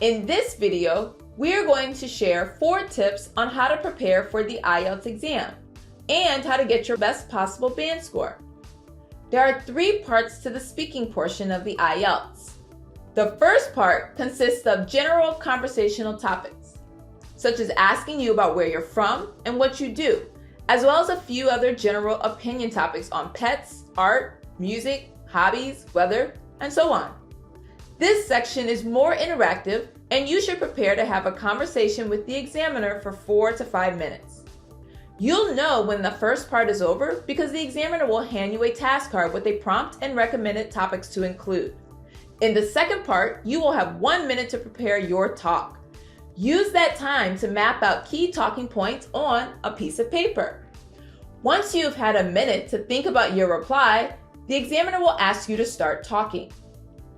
In this video, we are going to share 4 tips on how to prepare for the IELTS exam and how to get your best possible band score. There are 3 parts to the speaking portion of the IELTS. The first part consists of general conversational topics, such as asking you about where you're from and what you do, as well as a few other general opinion topics on pets, art, music, hobbies, weather, and so on. This section is more interactive, and you should prepare to have a conversation with the examiner for 4 to 5 minutes. You'll know when the first part is over because the examiner will hand you a task card with a prompt and recommended topics to include. In the second part, you will have 1 minute to prepare your talk. Use that time to map out key talking points on a piece of paper. Once you've had a minute to think about your reply, the examiner will ask you to start talking.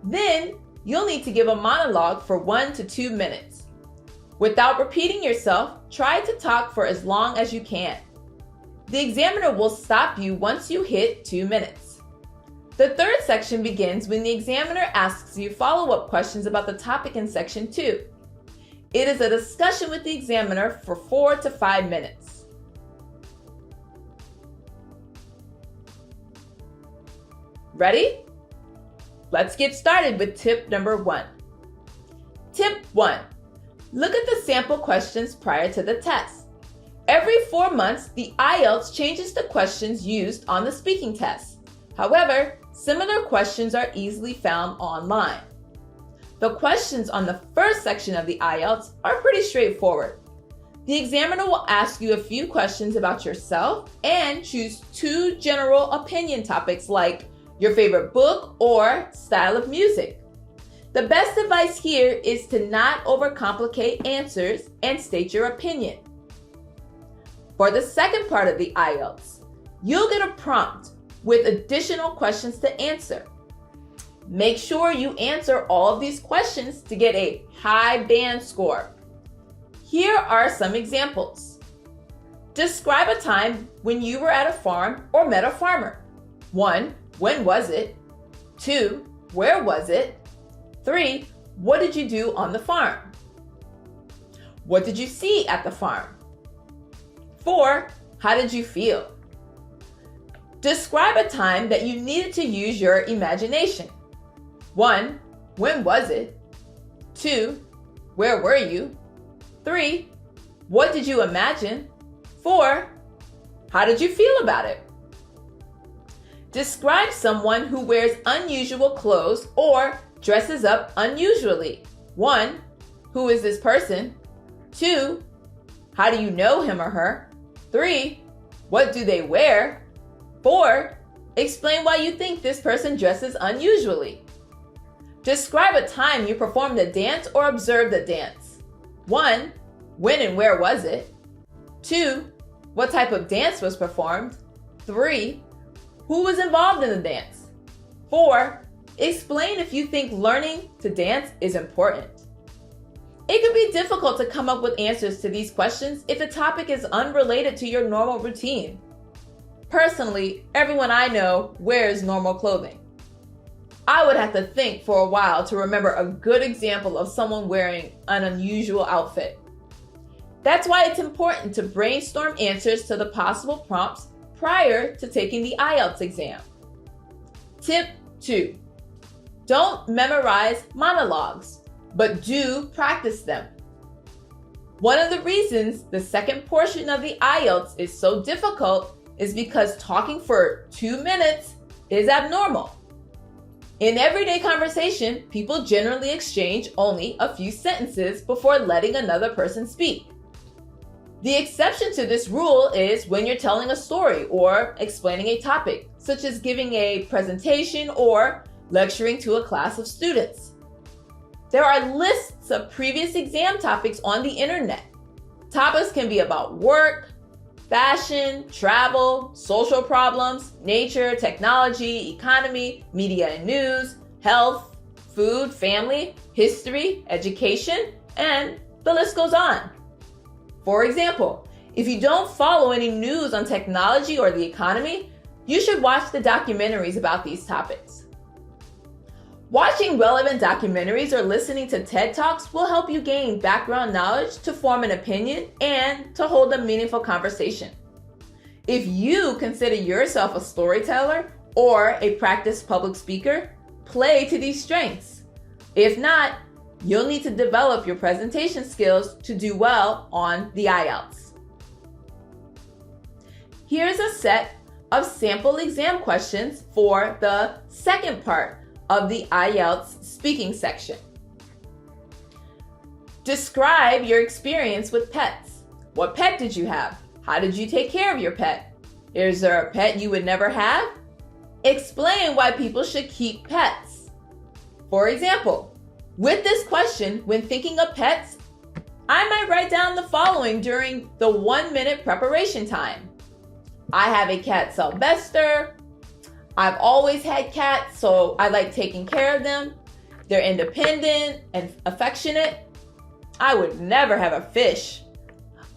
Then, you'll need to give a monologue for 1 to 2 minutes. Without repeating yourself, try to talk for as long as you can. The examiner will stop you once you hit 2 minutes. The third section begins when the examiner asks you follow-up questions about the topic in section 2. It is a discussion with the examiner for 4 to 5 minutes. Ready? Let's get started with tip number 1. Tip 1. Look at the sample questions prior to the test. Every 4 months, the IELTS changes the questions used on the speaking test. However, similar questions are easily found online. The questions on the first section of the IELTS are pretty straightforward. The examiner will ask you a few questions about yourself and choose 2 general opinion topics like your favorite book or style of music. The best advice here is to not overcomplicate answers and state your opinion. For the second part of the IELTS, you'll get a prompt with additional questions to answer. Make sure you answer all of these questions to get a high band score. Here are some examples. Describe a time when you were at a farm or met a farmer. 1. When was it? 2. Where was it? 3. What did you do on the farm? What did you see at the farm? 4. How did you feel? Describe a time that you needed to use your imagination. 1. When was it? 2. Where were you? 3. What did you imagine? 4. How did you feel about it? Describe someone who wears unusual clothes or dresses up unusually. 1. Who is this person? 2. How do you know him or her? 3. What do they wear? 4. Explain why you think this person dresses unusually. Describe a time you performed a dance or observed a dance. 1. When and where was it? 2. What type of dance was performed? 3. Who was involved in the dance? 4. Explain if you think learning to dance is important. It can be difficult to come up with answers to these questions if the topic is unrelated to your normal routine. Personally, everyone I know wears normal clothing. I would have to think for a while to remember a good example of someone wearing an unusual outfit. That's why it's important to brainstorm answers to the possible prompts prior to taking the IELTS exam. Tip 2. Don't memorize monologues, but do practice them. One of the reasons the second portion of the IELTS is so difficult is because talking for 2 minutes is abnormal. In everyday conversation, people generally exchange only a few sentences before letting another person speak. The exception to this rule is when you're telling a story or explaining a topic, such as giving a presentation or lecturing to a class of students. There are lists of previous exam topics on the internet. Topics can be about work, fashion, travel, social problems, nature, technology, economy, media and news, health, food, family, history, education, and the list goes on. For example, if you don't follow any news on technology or the economy, you should watch the documentaries about these topics. Watching relevant documentaries or listening to TED Talks will help you gain background knowledge to form an opinion and to hold a meaningful conversation. If you consider yourself a storyteller or a practiced public speaker, play to these strengths. If not, you'll need to develop your presentation skills to do well on the IELTS. Here's a set of sample exam questions for the second part of the IELTS speaking section. Describe your experience with pets. What pet did you have? How did you take care of your pet? Is there a pet you would never have? Explain why people should keep pets. For example, with this question, when thinking of pets, I might write down the following during the 1-minute preparation time. I have a cat, Sylvester. I've always had cats, so I like taking care of them. They're independent and affectionate. I would never have a fish.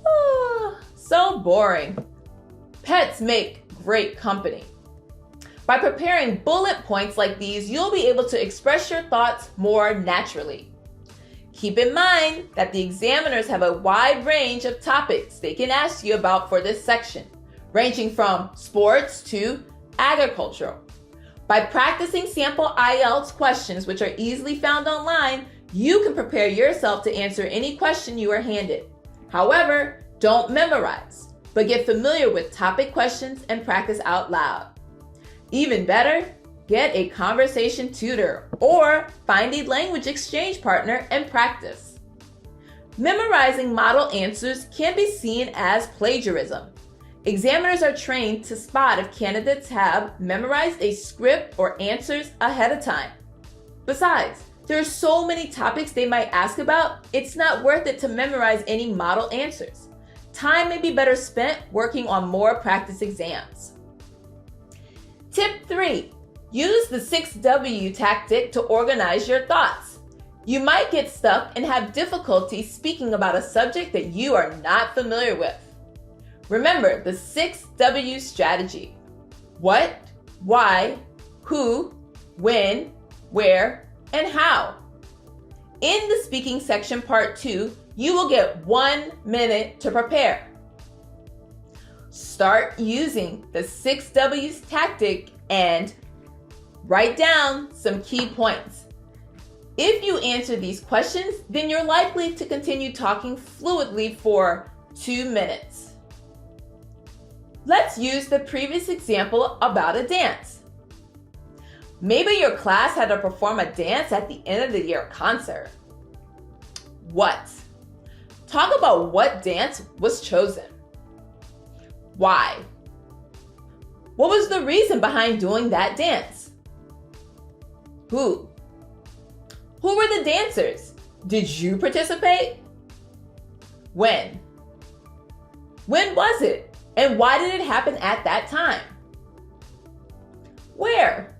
Oh, so boring. Pets make great company. By preparing bullet points like these, you'll be able to express your thoughts more naturally. Keep in mind that the examiners have a wide range of topics they can ask you about for this section, ranging from sports to agricultural. By practicing sample IELTS questions, which are easily found online, you can prepare yourself to answer any question you are handed. However, don't memorize, but get familiar with topic questions and practice out loud. Even better, get a conversation tutor or find a language exchange partner and practice. Memorizing model answers can be seen as plagiarism. Examiners are trained to spot if candidates have memorized a script or answers ahead of time. Besides, there are so many topics they might ask about, it's not worth it to memorize any model answers. Time may be better spent working on more practice exams. Tip 3. Use the 6W tactic to organize your thoughts. You might get stuck and have difficulty speaking about a subject that you are not familiar with. Remember the 6W strategy: what, why, who, when, where, and how. In the speaking section part 2, you will get 1 minute to prepare. Start using the 6Ws tactic and write down some key points. If you answer these questions, then you're likely to continue talking fluidly for 2 minutes. Let's use the previous example about a dance. Maybe your class had to perform a dance at the end of the year concert. What? Talk about what dance was chosen. Why? What was the reason behind doing that dance? Who? Who were the dancers? Did you participate? When? When was it? And why did it happen at that time? Where?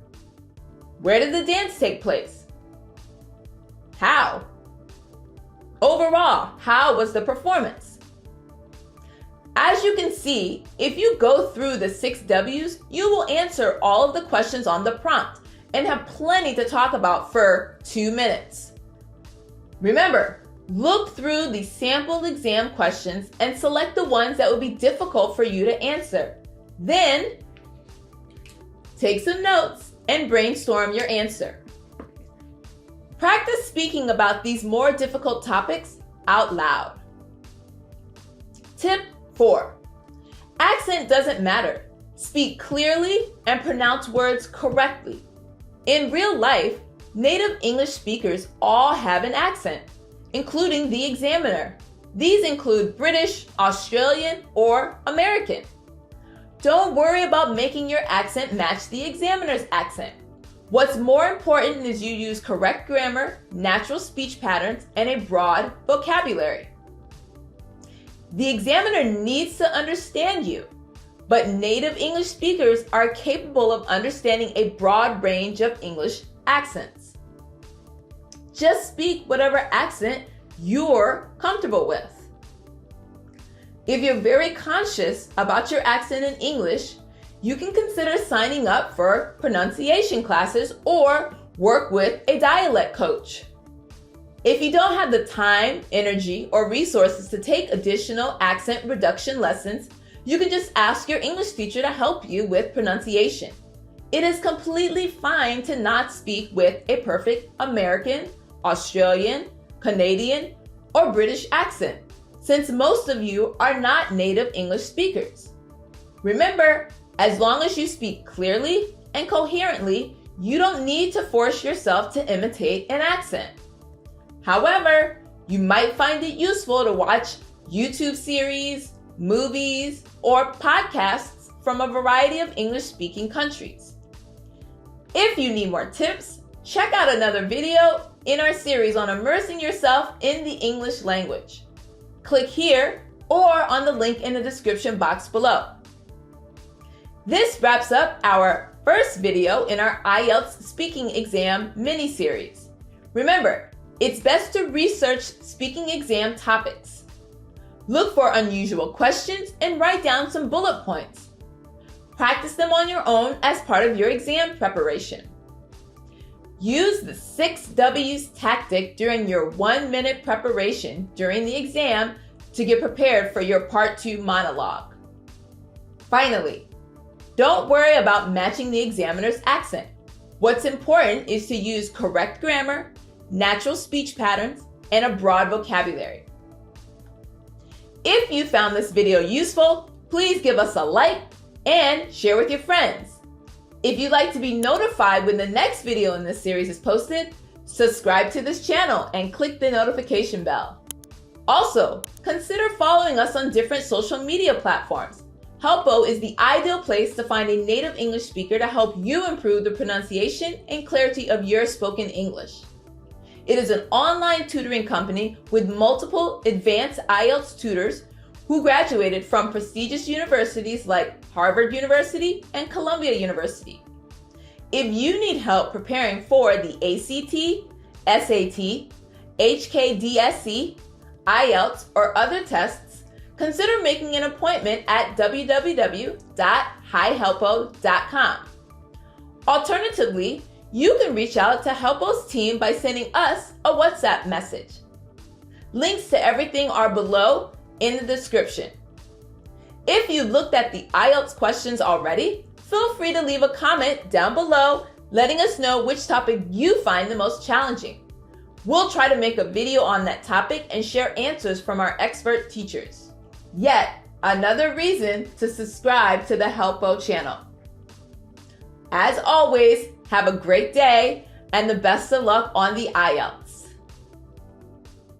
Where did the dance take place? How? Overall, how was the performance? As you can see, if you go through the 6Ws, you will answer all of the questions on the prompt and have plenty to talk about for 2 minutes. Remember, look through the sample exam questions and select the ones that would be difficult for you to answer. Then, take some notes and brainstorm your answer. Practice speaking about these more difficult topics out loud. Tip 4. Accent doesn't matter. Speak clearly and pronounce words correctly. In real life, native English speakers all have an accent, including the examiner. These include British, Australian, or American. Don't worry about making your accent match the examiner's accent. What's more important is you use correct grammar, natural speech patterns, and a broad vocabulary. The examiner needs to understand you, but native English speakers are capable of understanding a broad range of English accents. Just speak whatever accent you're comfortable with. If you're very conscious about your accent in English, you can consider signing up for pronunciation classes or work with a dialect coach. If you don't have the time, energy, or resources to take additional accent reduction lessons, you can just ask your English teacher to help you with pronunciation. It is completely fine to not speak with a perfect American, Australian, Canadian, or British accent, since most of you are not native English speakers. Remember, as long as you speak clearly and coherently, you don't need to force yourself to imitate an accent. However, you might find it useful to watch YouTube series, movies, or podcasts from a variety of English-speaking countries. If you need more tips, check out another video in our series on immersing yourself in the English language. Click here or on the link in the description box below. This wraps up our first video in our IELTS speaking exam mini-series. Remember, it's best to research speaking exam topics. Look for unusual questions and write down some bullet points. Practice them on your own as part of your exam preparation. Use the 6 W's tactic during your 1-minute preparation during the exam to get prepared for your Part 2 monologue. Finally, don't worry about matching the examiner's accent. What's important is to use correct grammar, natural speech patterns, and a broad vocabulary. If you found this video useful, please give us a like and share with your friends. If you'd like to be notified when the next video in this series is posted, subscribe to this channel and click the notification bell. Also, consider following us on different social media platforms. Helppo is the ideal place to find a native English speaker to help you improve the pronunciation and clarity of your spoken English. It is an online tutoring company with multiple advanced IELTS tutors who graduated from prestigious universities like Harvard University and Columbia University. If you need help preparing for the ACT, SAT, HKDSC, IELTS, or other tests, consider making an appointment at www.hihelppo.com. Alternatively, you can reach out to Helppo's team by sending us a WhatsApp message. Links to everything are below in the description. If you looked at the IELTS questions already, feel free to leave a comment down below letting us know which topic you find the most challenging. We'll try to make a video on that topic and share answers from our expert teachers. Yet another reason to subscribe to the Helppo channel. As always, have a great day and the best of luck on the IELTS.